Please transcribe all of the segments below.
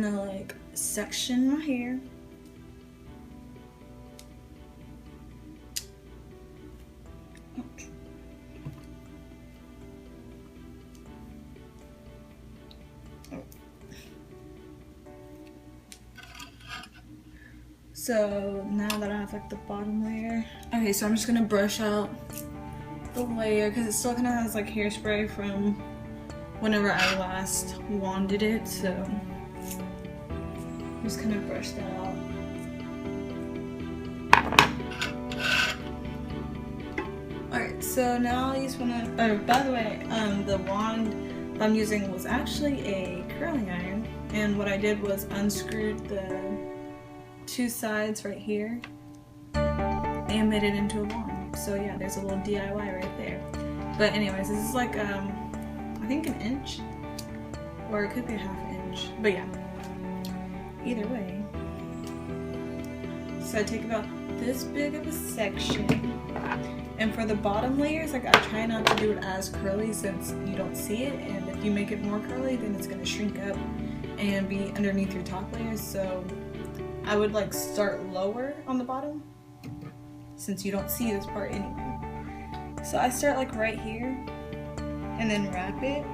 gonna like section my hair. So now that I have like the bottom layer, okay, so I'm just gonna brush out the layer because it still kind of has like hairspray from whenever I last wanded it, so I'm just gonna brush that out. Alright, so now I just wanna, oh, by the way, the wand I'm using was actually a curling iron, and what I did was unscrewed the two sides right here and made it into a wand. So yeah, there's a little DIY right there. But anyways, this is like I think an inch, or it could be a half inch, but yeah, either way. So I take about this big of a section, and for the bottom layers, like I try not to do it as curly since you don't see it, and if you make it more curly then it's going to shrink up and be underneath your top layers. So I would like start lower on the bottom since you don't see this part anyway. So I start like right here and then wrap it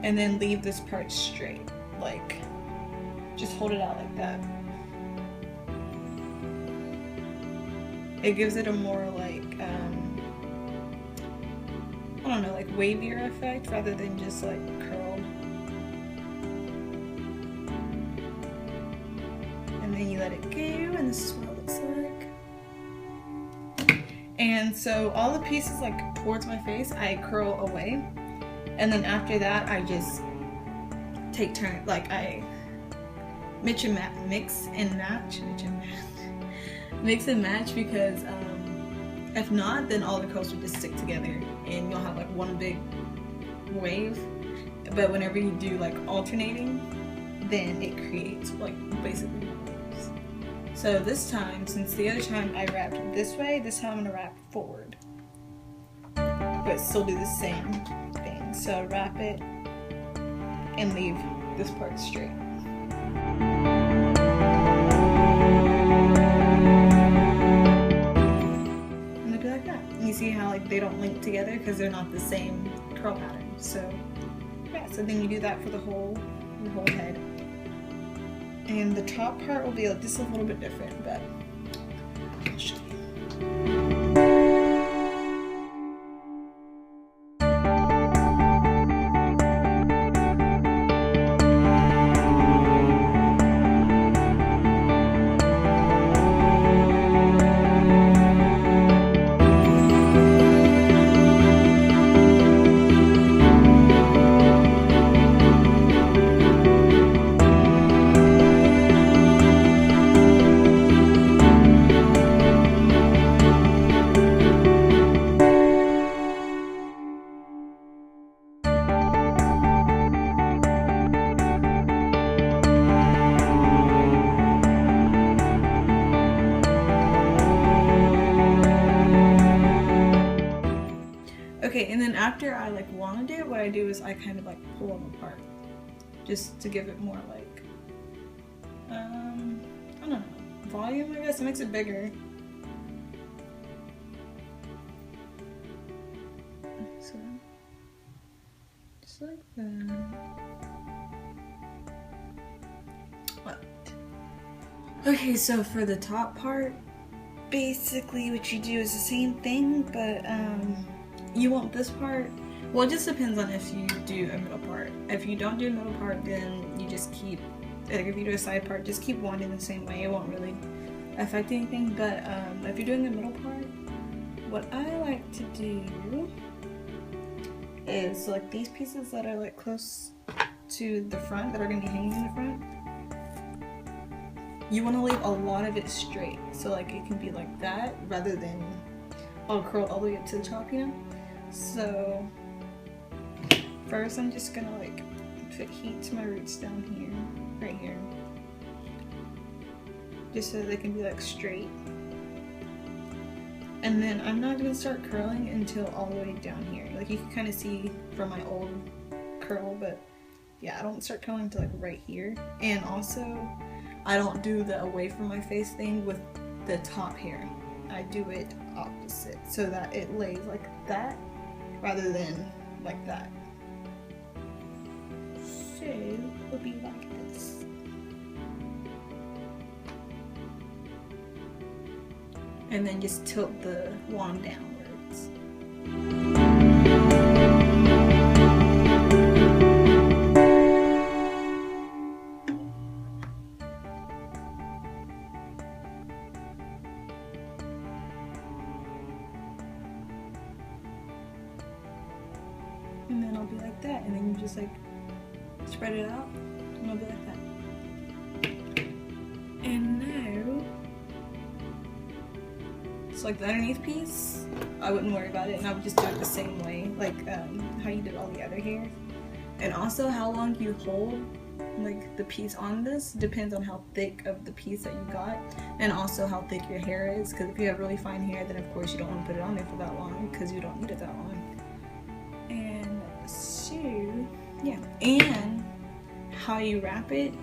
and then leave this part straight. Like just hold it out like that. It gives it a more like, I don't know, like wavier effect rather than just like curled. And then you let it go, and this is what it looks like. And so all the pieces like towards my face, I curl away. And then after that, I just take turn, like I mix and match because if not, then all the curls would just stick together and you'll have like one big wave. But whenever you do like alternating, then it creates like basically waves. So this time, since the other time I wrapped this way, this time I'm gonna wrap forward, but still do the same thing. So wrap it and leave this part straight. You see how like they don't link together because they're not the same curl pattern. So yeah, so then you do that for the whole head. And the top part will be like just a little bit different, but I'll show you. Okay, and then after I like wand it, what I do is I kind of like pull them apart, just to give it more like, I don't know, volume, I guess. It makes it bigger. So, just like that. What? Okay, so for the top part, basically what you do is the same thing, but you want this part, well, it just depends on if you do a middle part. If you don't do a middle part, then you just keep, like if you do a side part, just keep wanding the same way. It won't really affect anything. But if you're doing the middle part, what I like to do is like these pieces that are like close to the front, that are going to be hanging in the front, you want to leave a lot of it straight. So like it can be like that rather than all curled all the way up to the top, you know? So first I'm just gonna like put heat to my roots down here, right here, just so they can be like straight. And then I'm not gonna start curling until all the way down here. Like you can kind of see from my old curl, but yeah, I don't start curling until like right here. And also, I don't do the away from my face thing with the top hair. I do it opposite so that it lays like that rather than like that. So it would be like this. And then just tilt the wand downwards. And then I'll be like that, and then you just like spread it out, and it'll be like that. And now, so like the underneath piece, I wouldn't worry about it, and I would just do it the same way, like how you did all the other hair. And also how long you hold like the piece on this depends on how thick of the piece that you got, and also how thick your hair is, because if you have really fine hair, then of course you don't want to put it on there for that long because you don't need it that long. And so yeah, and how you wrap it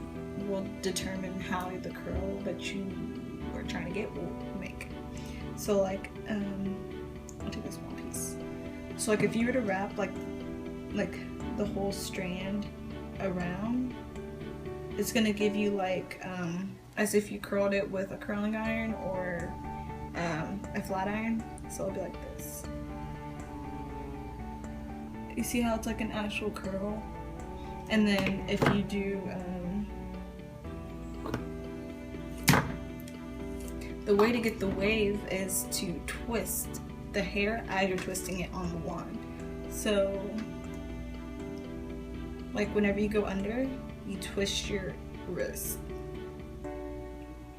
will determine how the curl that you are trying to get will make. So like I'll take this one piece. So like if you were to wrap like the whole strand around, it's gonna give you like as if you curled it with a curling iron or a flat iron. So it'll be like this. You see how it's like an actual curl? And then if you do the way to get the wave is to twist the hair as you're twisting it on the wand. So like whenever you go under, you twist your wrist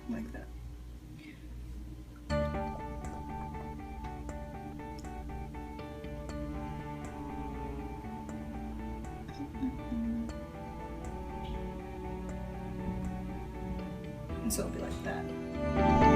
like that. And so it'll be like that.